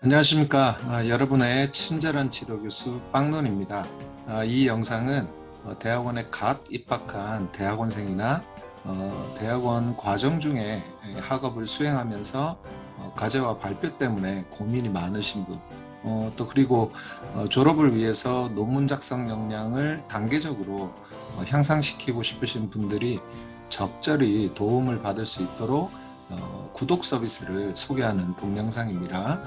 안녕하십니까. 여러분의 친절한 지도 교수 빵론입니다. 이 영상은 대학원에 갓 입학한 대학원생이나 대학원 과정 중에 학업을 수행하면서 과제와 발표 때문에 고민이 많으신 분, 또 그리고 졸업을 위해서 논문 작성 역량을 단계적으로 향상시키고 싶으신 분들이 적절히 도움을 받을 수 있도록 구독 서비스를 소개하는 동영상입니다.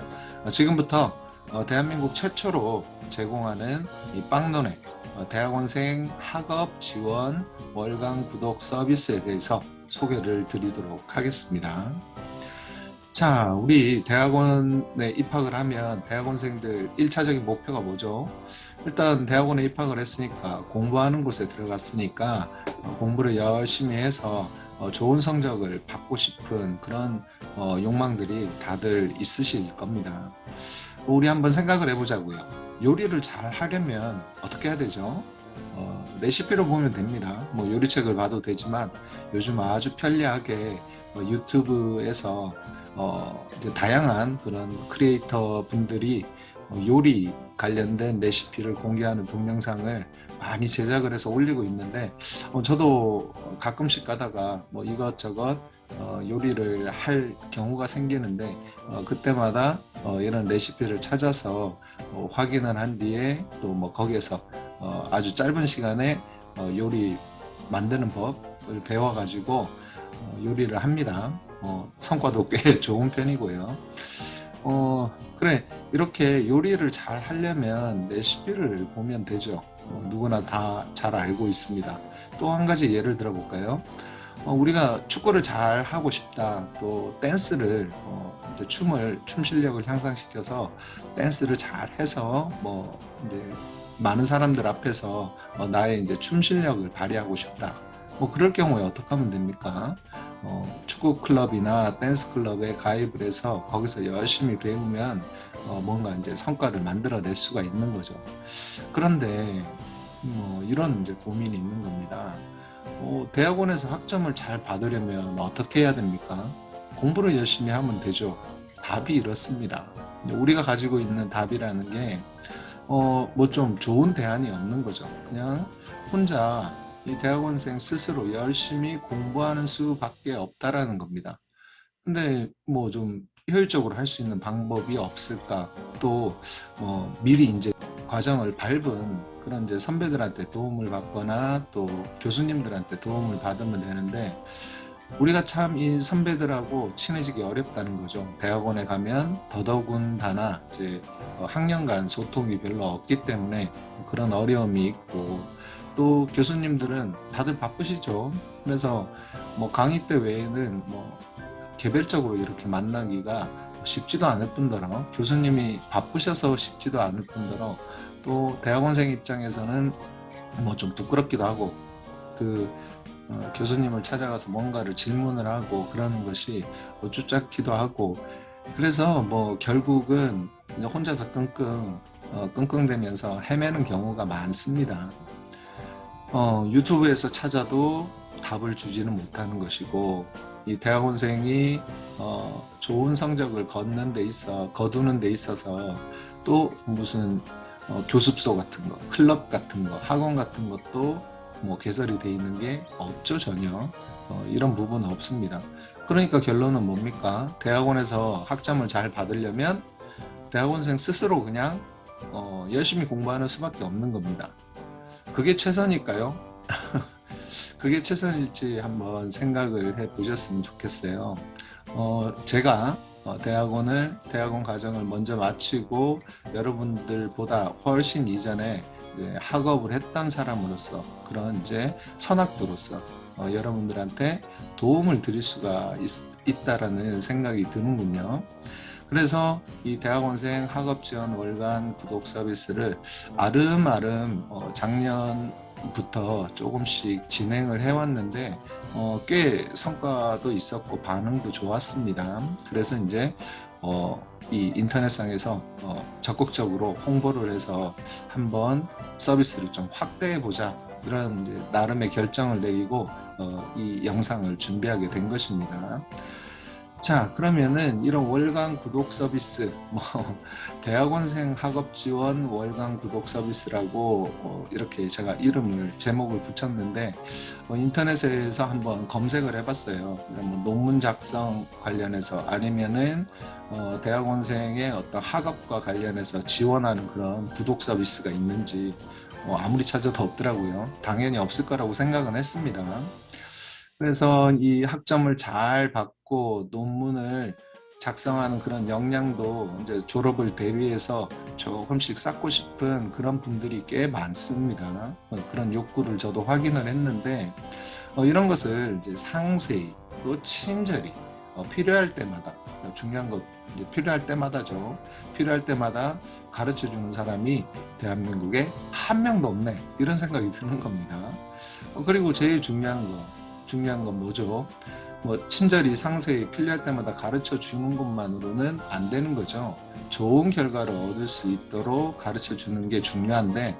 지금부터 대한민국 최초로 제공하는 이 빵론의 대학원생 학업 지원 월간 구독 서비스에 대해서 소개를 드리도록 하겠습니다. 자, 우리 대학원에 입학을 하면 대학원생들 1차적인 목표가 뭐죠? 일단 대학원에 입학을 했으니까 공부하는 곳에 들어갔으니까 공부를 열심히 해서 좋은 성적을 받고 싶은 그런 욕망들이 다들 있으실 겁니다. 우리 한번 생각을 해보자고요. 요리를 잘 하려면 어떻게 해야 되죠? 레시피로 보면 됩니다. 뭐 요리책을 봐도 되지만 요즘 아주 편리하게 유튜브에서 이제 다양한 그런 크리에이터 분들이 요리 관련된 레시피를 공개하는 동영상을 많이 제작을 해서 올리고 있는데 저도 가끔씩 가다가 뭐 이것저것 요리를 할 경우가 생기는데 그때마다 이런 레시피를 찾아서 확인을 한 뒤에 또 뭐 거기에서 아주 짧은 시간에 요리 만드는 법을 배워가지고 요리를 합니다. 성과도 꽤 좋은 편이고요. 그래, 이렇게 요리를 잘 하려면 레시피를 보면 되죠. 누구나 다 잘 알고 있습니다. 또 한 가지 예를 들어 볼까요? 우리가 축구를 잘 하고 싶다, 또 댄스를 이제 춤 실력을 향상시켜서 댄스를 잘 해서 뭐 이제 많은 사람들 앞에서 나의 이제 춤 실력을 발휘하고 싶다. 뭐 그럴 경우에 어떻게 하면 됩니까? 축구 클럽이나 댄스 클럽에 가입을 해서 거기서 열심히 배우면 뭔가 이제 성과를 만들어낼 수가 있는 거죠. 그런데 이런 이제 고민이 있는 겁니다. 대학원에서 학점을 잘 받으려면 어떻게 해야 됩니까? 공부를 열심히 하면 되죠. 답이 이렇습니다. 우리가 가지고 있는 답이라는 게 뭐 좀 좋은 대안이 없는 거죠. 그냥 혼자 이 대학원생 스스로 열심히 공부하는 수밖에 없다라는 겁니다. 근데 뭐 좀 효율적으로 할 수 있는 방법이 없을까? 또 미리 이제 과정을 밟은 그런 이제 선배들한테 도움을 받거나 또 교수님들한테 도움을 받으면 되는데 우리가 참 이 선배들하고 친해지기 어렵다는 거죠. 대학원에 가면 더더군다나 이제 학년간 소통이 별로 없기 때문에 그런 어려움이 있고 또 교수님들은 다들 바쁘시죠. 그래서 뭐 강의 때 외에는 뭐 개별적으로 이렇게 만나기가 쉽지도 않을 뿐더러 교수님이 바쁘셔서 쉽지도 않을 뿐더러 또 대학원생 입장에서는 뭐 좀 부끄럽기도 하고 그 교수님을 찾아가서 뭔가를 질문을 하고 그러는 것이 어쭈짝기도 하고 그래서 뭐 결국은 혼자서 끙끙대면서 헤매는 경우가 많습니다. 유튜브에서 찾아도 답을 주지는 못하는 것이고 이 대학원생이 좋은 성적을 거두는 데 있어서 또 무슨 교습소 같은 거, 클럽 같은 거, 학원 같은 것도 뭐 개설이 돼 있는 게 없죠. 전혀 이런 부분은 없습니다. 그러니까 결론은 뭡니까? 대학원에서 학점을 잘 받으려면 대학원생 스스로 그냥 열심히 공부하는 수밖에 없는 겁니다. 그게 최선일까요? 그게 최선일지 한번 생각을 해 보셨으면 좋겠어요. 제가 대학원 과정을 먼저 마치고 여러분들보다 훨씬 이전에 이제 학업을 했던 사람으로서 그런 이제 선학도로서 여러분들한테 도움을 드릴 수가 있다라는 생각이 드는군요. 그래서 이 대학원생 학업 지원 월간 구독 서비스를 아름아름 작년부터 조금씩 진행을 해왔는데 꽤 성과도 있었고 반응도 좋았습니다. 그래서 이제 이 인터넷상에서 적극적으로 홍보를 해서 한번 서비스를 좀 확대해 보자 이런 이제 나름의 결정을 내리고 이 영상을 준비하게 된 것입니다. 자, 그러면은 이런 월간 구독 서비스, 대학원생 학업 지원 월간 구독 서비스라고 이렇게 제가 제목을 붙였는데, 인터넷에서 한번 검색을 해봤어요. 이런 논문 작성 관련해서 아니면은 대학원생의 어떤 학업과 관련해서 지원하는 그런 구독 서비스가 있는지 아무리 찾아도 없더라고요. 당연히 없을 거라고 생각은 했습니다. 그래서 이 학점을 잘 받고 논문을 작성하는 그런 역량도 이제 졸업을 대비해서 조금씩 쌓고 싶은 그런 분들이 꽤 많습니다. 그런 욕구를 저도 확인을 했는데, 이런 것을 이제 상세히 또 친절히 필요할 때마다, 중요한 것 이제 필요할 때마다죠. 필요할 때마다 가르쳐 주는 사람이 대한민국에 한 명도 없네, 이런 생각이 드는 겁니다. 그리고 제일 중요한 건 뭐죠? 친절히 상세히 필요할 때마다 가르쳐 주는 것만으로는 안 되는 거죠. 좋은 결과를 얻을 수 있도록 가르쳐 주는 게 중요한데,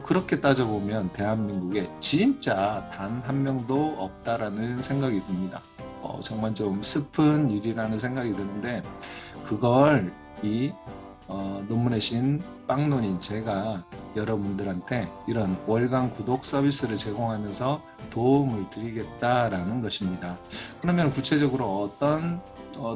그렇게 따져보면 대한민국에 진짜 단 한 명도 없다라는 생각이 듭니다. 정말 좀 슬픈 일이라는 생각이 드는데, 그걸 논문의 신 빵논인 제가 여러분들한테 이런 월간 구독 서비스를 제공하면서 도움을 드리겠다라는 것입니다. 그러면 구체적으로 어떤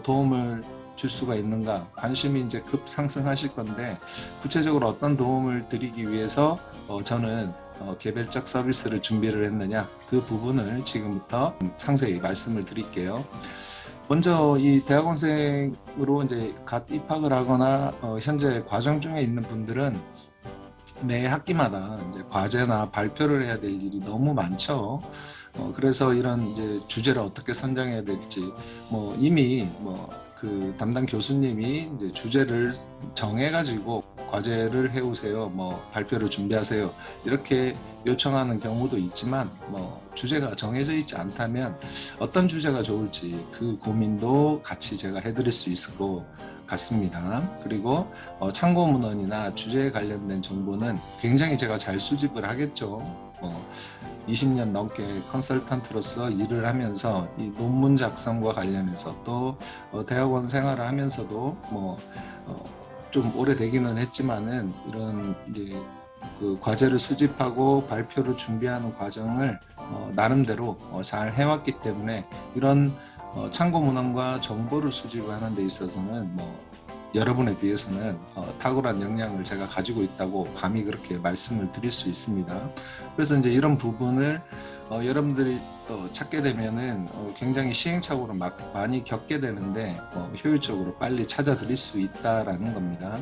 도움을 줄 수가 있는가, 관심이 이제 급상승하실 건데, 구체적으로 어떤 도움을 드리기 위해서 저는 개별적 서비스를 준비를 했느냐, 그 부분을 지금부터 상세히 말씀을 드릴게요. 먼저 이 대학원생으로 이제 갓 입학을 하거나 현재 과정 중에 있는 분들은 매 학기마다 이제 과제나 발표를 해야 될 일이 너무 많죠. 그래서 이런 이제 주제를 어떻게 선정해야 될지, 이미 그 담당 교수님이 이제 주제를 정해가지고 과제를 해오세요, 발표를 준비하세요, 이렇게 요청하는 경우도 있지만, 주제가 정해져 있지 않다면 어떤 주제가 좋을지 그 고민도 같이 제가 해드릴 수 있을 것 같습니다. 그리고 참고 문헌이나 주제에 관련된 정보는 굉장히 제가 잘 수집을 하겠죠. 20년 넘게 컨설턴트로서 일을 하면서 이 논문 작성과 관련해서 또 대학원 생활을 하면서도 좀 오래되기는 했지만은 이런 이제 그 과제를 수집하고 발표를 준비하는 과정을 나름대로 잘 해왔기 때문에, 이런 참고 문헌과 정보를 수집하는 데 있어서는 여러분에 비해서는 탁월한 역량을 제가 가지고 있다고 감히 그렇게 말씀을 드릴 수 있습니다. 그래서 이제 이런 부분을 여러분들이 찾게 되면은 굉장히 시행착오를 많이 겪게 되는데, 효율적으로 빨리 찾아드릴 수 있다라는 겁니다.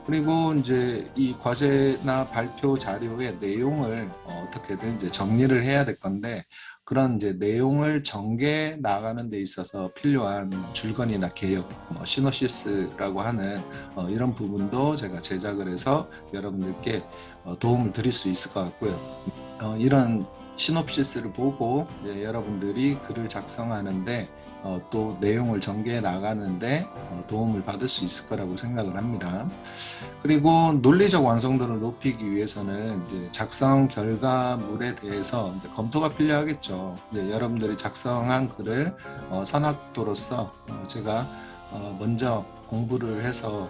그리고 이제 이 과제나 발표 자료의 내용을 어떻게든 이제 정리를 해야 될 건데, 그런 이제 내용을 전개 나가는 데 있어서 필요한 줄거리나 개요, 시놉시스라고 하는 이런 부분도 제가 제작을 해서 여러분들께 도움을 드릴 수 있을 것 같고요. 이런 시놉시스를 보고 여러분들이 글을 작성하는데 또 내용을 전개해 나가는데 도움을 받을 수 있을 거라고 생각을 합니다. 그리고 논리적 완성도를 높이기 위해서는 이제 작성 결과물에 대해서 이제 검토가 필요하겠죠. 이제 여러분들이 작성한 글을 선학도로서 제가 먼저 공부를 해서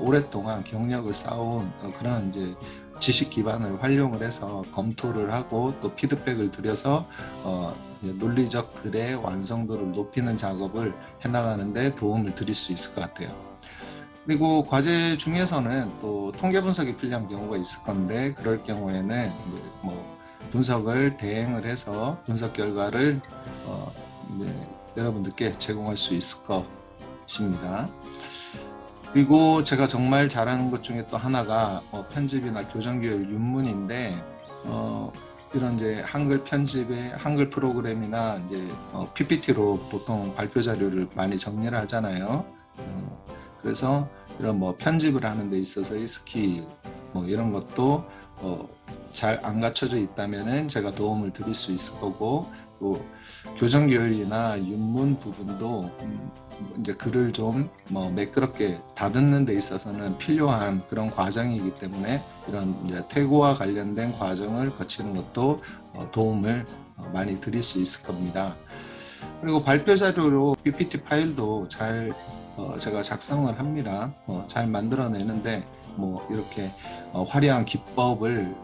오랫동안 경력을 쌓아온 그런 이제 지식 기반을 활용을 해서 검토를 하고 또 피드백을 드려서 논리적 글의 완성도를 높이는 작업을 해나가는데 도움을 드릴 수 있을 것 같아요. 그리고 과제 중에서는 또 통계 분석이 필요한 경우가 있을 건데, 그럴 경우에는 분석을 대행을 해서 분석 결과를 여러분들께 제공할 수 있을 것입니다. 그리고 제가 정말 잘하는 것 중에 또 하나가 편집이나 교정교육 윤문인데, 이런 이제 한글 편집에 한글 프로그램이나 이제 PPT로 보통 발표 자료를 많이 정리를 하잖아요. 그래서 이런 편집을 하는 데 있어서의 스킬 이런 것도 잘 안 갖춰져 있다면은 제가 도움을 드릴 수 있을 거고, 또 교정교육이나 윤문 부분도 이제 글을 좀 매끄럽게 다듬는 데 있어서는 필요한 그런 과정이기 때문에, 이런 이제 태고와 관련된 과정을 거치는 것도 도움을 많이 드릴 수 있을 겁니다. 그리고 발표 자료로 PPT 파일도 잘 제가 작성을 합니다. 잘 만들어내는데 뭐 이렇게 화려한 기법을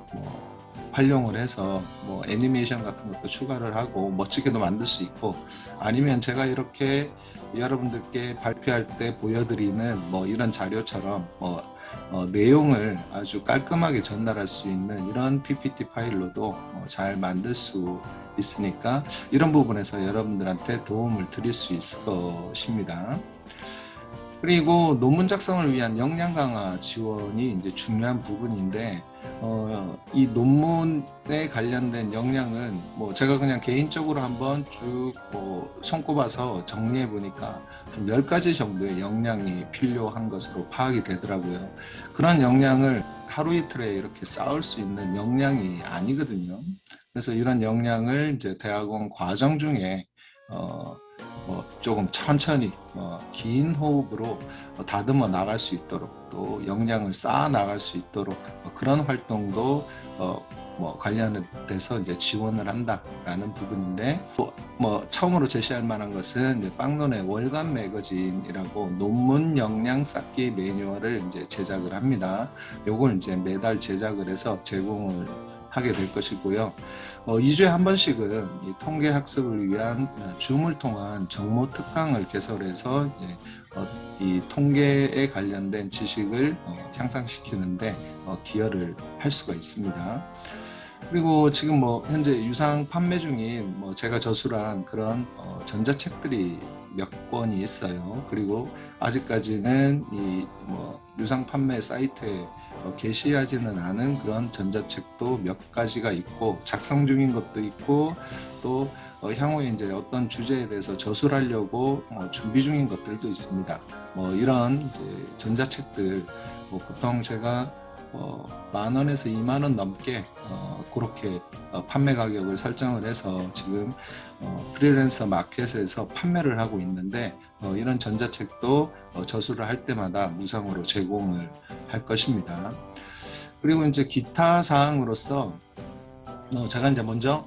활용을 해서 뭐 애니메이션 같은 것도 추가를 하고 멋지게도 만들 수 있고, 아니면 제가 이렇게 여러분들께 발표할 때 보여드리는 뭐 이런 자료처럼 내용을 아주 깔끔하게 전달할 수 있는 이런 PPT 파일로도 잘 만들 수 있으니까 이런 부분에서 여러분들한테 도움을 드릴 수 있을 것입니다. 그리고 논문 작성을 위한 역량 강화 지원이 이제 중요한 부분인데, 이 논문에 관련된 역량은 뭐 제가 그냥 개인적으로 한번 쭉 손꼽아서 정리해 보니까 한 10가지 정도의 역량이 필요한 것으로 파악이 되더라고요. 그런 역량을 하루 이틀에 이렇게 쌓을 수 있는 역량이 아니거든요. 그래서 이런 역량을 이제 대학원 과정 중에 조금 천천히 긴 호흡으로 다듬어 나갈 수 있도록, 또 역량을 쌓아 나갈 수 있도록 그런 활동도 관련돼서 이제 지원을 한다라는 부분인데, 처음으로 제시할 만한 것은 이제 빵론의 월간 매거진이라고 논문 역량 쌓기 매뉴얼을 이제 제작을 합니다. 요걸 이제 매달 제작을 해서 제공을 하게 될 것이고요. 2주에 한 번씩은 이 통계 학습을 위한 줌을 통한 정모 특강을 개설해서 이 통계에 관련된 지식을 향상시키는데 기여를 할 수가 있습니다. 그리고 지금 현재 유상 판매 중인 제가 저술한 그런 전자책들이 몇 권이 있어요. 그리고 아직까지는 이 유상 판매 사이트에 게시하지는 않은 그런 전자책도 몇 가지가 있고, 작성 중인 것도 있고, 또 향후에 이제 어떤 주제에 대해서 저술하려고 준비 중인 것들도 있습니다. 이런 이제 전자책들 보통 제가 10,000원에서 20,000원 넘게 그렇게 판매 가격을 설정을 해서 지금 프리랜서 마켓에서 판매를 하고 있는데, 이런 전자책도 저술을 할 때마다 무상으로 제공을 할 것입니다. 그리고 이제 기타 사항으로서 제가 이제 먼저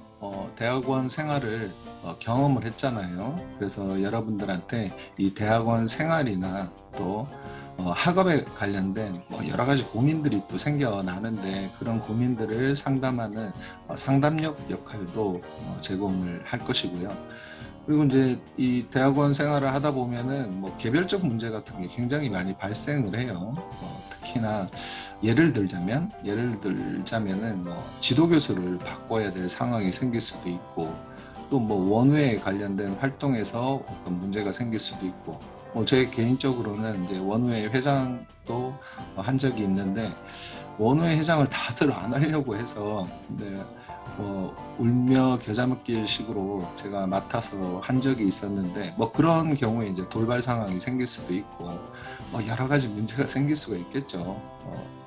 대학원 생활을 경험을 했잖아요. 그래서 여러분들한테 이 대학원 생활이나 또 학업에 관련된 여러 가지 고민들이 또 생겨나는데, 그런 고민들을 상담하는 상담력 역할도 제공을 할 것이고요. 그리고 이제 이 대학원 생활을 하다 보면은 개별적 문제 같은 게 굉장히 많이 발생을 해요. 특히나 예를 들자면은 지도 교수를 바꿔야 될 상황이 생길 수도 있고, 또 원외에 관련된 활동에서 어떤 문제가 생길 수도 있고, 제 개인적으로는 이제 원외 회장도 한 적이 있는데, 원외 회장을 다들 안 하려고 해서 울며 겨자 먹기 식으로 제가 맡아서 한 적이 있었는데, 그런 경우에 이제 돌발 상황이 생길 수도 있고 여러 가지 문제가 생길 수가 있겠죠.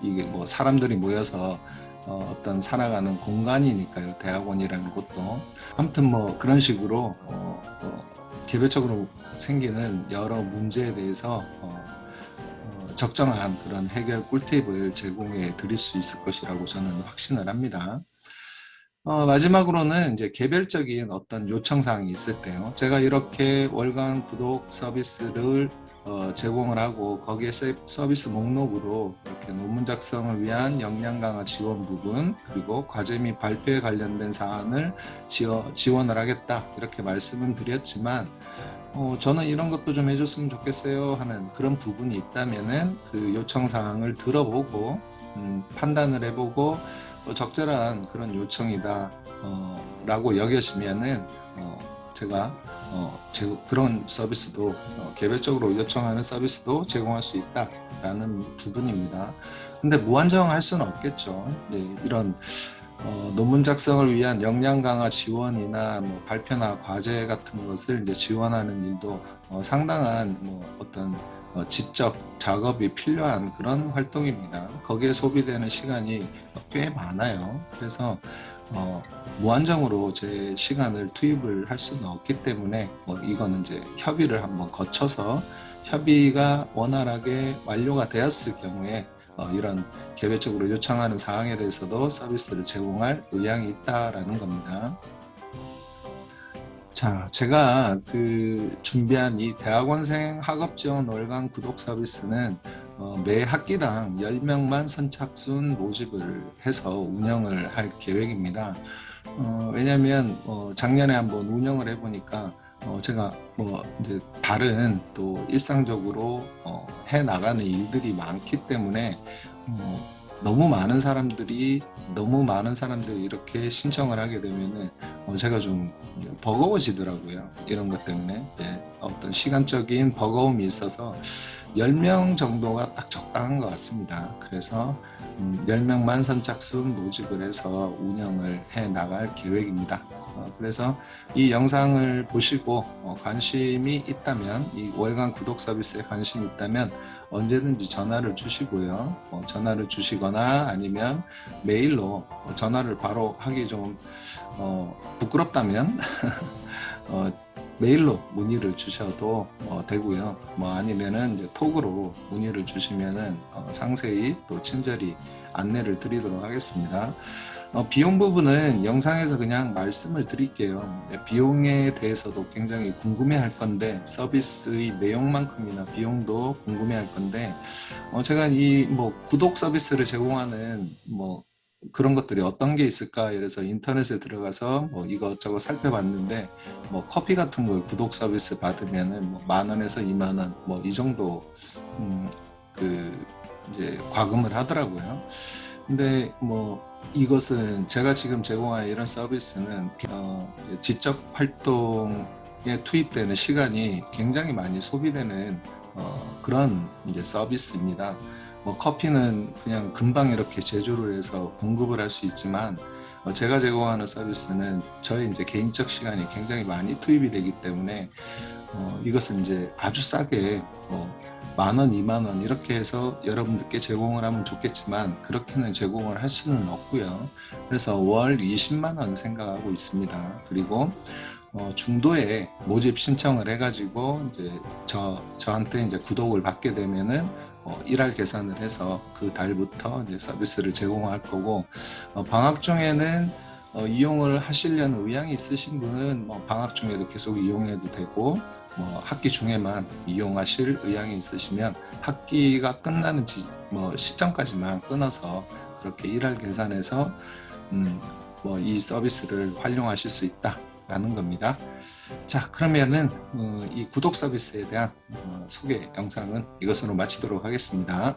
이게 사람들이 모여서 어떤 살아가는 공간이니까요, 대학원이라는 곳도. 아무튼 그런 식으로 개별적으로 생기는 여러 문제에 대해서 적정한 그런 해결 꿀팁을 제공해 드릴 수 있을 것이라고 저는 확신을 합니다. 마지막으로는 이제 개별적인 어떤 요청사항이 있을 때요, 제가 이렇게 월간 구독 서비스를 제공을 하고, 거기에 서비스 목록으로 이렇게 논문 작성을 위한 역량 강화 지원 부분, 그리고 과제 및 발표에 관련된 사안을 지원을 하겠다 이렇게 말씀은 드렸지만, 저는 이런 것도 좀 해줬으면 좋겠어요 하는 그런 부분이 있다면은 그 요청사항을 들어보고 판단을 해보고 적절한 그런 요청이다 라고 여겨지면은 제가 그런 서비스도 개별적으로 요청하는 서비스도 제공할 수 있다라는 부분입니다. 근데 무한정할 수는 없겠죠. 이런 논문 작성을 위한 역량 강화 지원이나 발표나 과제 같은 것을 이제 지원하는 일도 상당한 어떤 지적 작업이 필요한 그런 활동입니다. 거기에 소비되는 시간이 꽤 많아요. 그래서 무한정으로 제 시간을 투입을 할 수는 없기 때문에 이거는 이제 협의를 한번 거쳐서 협의가 원활하게 완료가 되었을 경우에 이런 개별적으로 요청하는 사항에 대해서도 서비스를 제공할 의향이 있다라는 겁니다. 자, 제가 준비한 이 대학원생 학업 지원 월간 구독 서비스는 매 학기당 10명만 선착순 모집을 해서 운영을 할 계획입니다. 왜냐하면 작년에 한번 운영을 해보니까 제가 이제 다른 또 일상적으로 해 나가는 일들이 많기 때문에 너무 많은 사람들이 이렇게 신청을 하게 되면은 제가 좀 버거워지더라고요. 이런 것 때문에 어떤 시간적인 버거움이 있어서 10명 정도가 딱 적당한 것 같습니다. 그래서 10명만 선착순 모집을 해서 운영을 해 나갈 계획입니다. 그래서 이 영상을 보시고 관심이 있다면, 이 월간 구독 서비스에 관심이 있다면 언제든지 전화를 주시고요. 전화를 주시거나 아니면 메일로, 전화를 바로 하기 좀 부끄럽다면 메일로 문의를 주셔도 되고요. 아니면은 이제 톡으로 문의를 주시면은 상세히 또 친절히 안내를 드리도록 하겠습니다. 비용 부분은 영상에서 그냥 말씀을 드릴게요. 비용에 대해서도 굉장히 궁금해 할 건데, 서비스의 내용만큼이나 비용도 궁금해 할 건데, 제가 이 구독 서비스를 제공하는 그런 것들이 어떤 게 있을까 이래서 인터넷에 들어가서 이것저것 살펴봤는데, 커피 같은 걸 구독 서비스 받으면은 10,000원에서 20,000원 이 정도 이제 과금을 하더라고요. 근데 이것은 제가 지금 제공하는 이런 서비스는 지적 활동에 투입되는 시간이 굉장히 많이 소비되는 그런 이제 서비스입니다. 커피는 그냥 금방 이렇게 제조를 해서 공급을 할 수 있지만, 제가 제공하는 서비스는 저의 이제 개인적 시간이 굉장히 많이 투입이 되기 때문에 이것은 이제 아주 싸게 10,000원, 20,000원 이렇게 해서 여러분들께 제공을 하면 좋겠지만, 그렇게는 제공을 할 수는 없고요. 그래서 월 20만 원 생각하고 있습니다. 그리고 중도에 모집 신청을 해가지고 이제 저한테 이제 구독을 받게 되면은 일할 계산을 해서 그 달부터 이제 서비스를 제공할 거고, 방학 중에는 이용을 하시려는 의향이 있으신 분은 방학 중에도 계속 이용해도 되고, 학기 중에만 이용하실 의향이 있으시면 학기가 끝나는 시점까지만 끊어서 그렇게 일할 계산해서 이 서비스를 활용하실 수 있다라는 겁니다. 자, 그러면은 이 구독 서비스에 대한 소개 영상은 이것으로 마치도록 하겠습니다.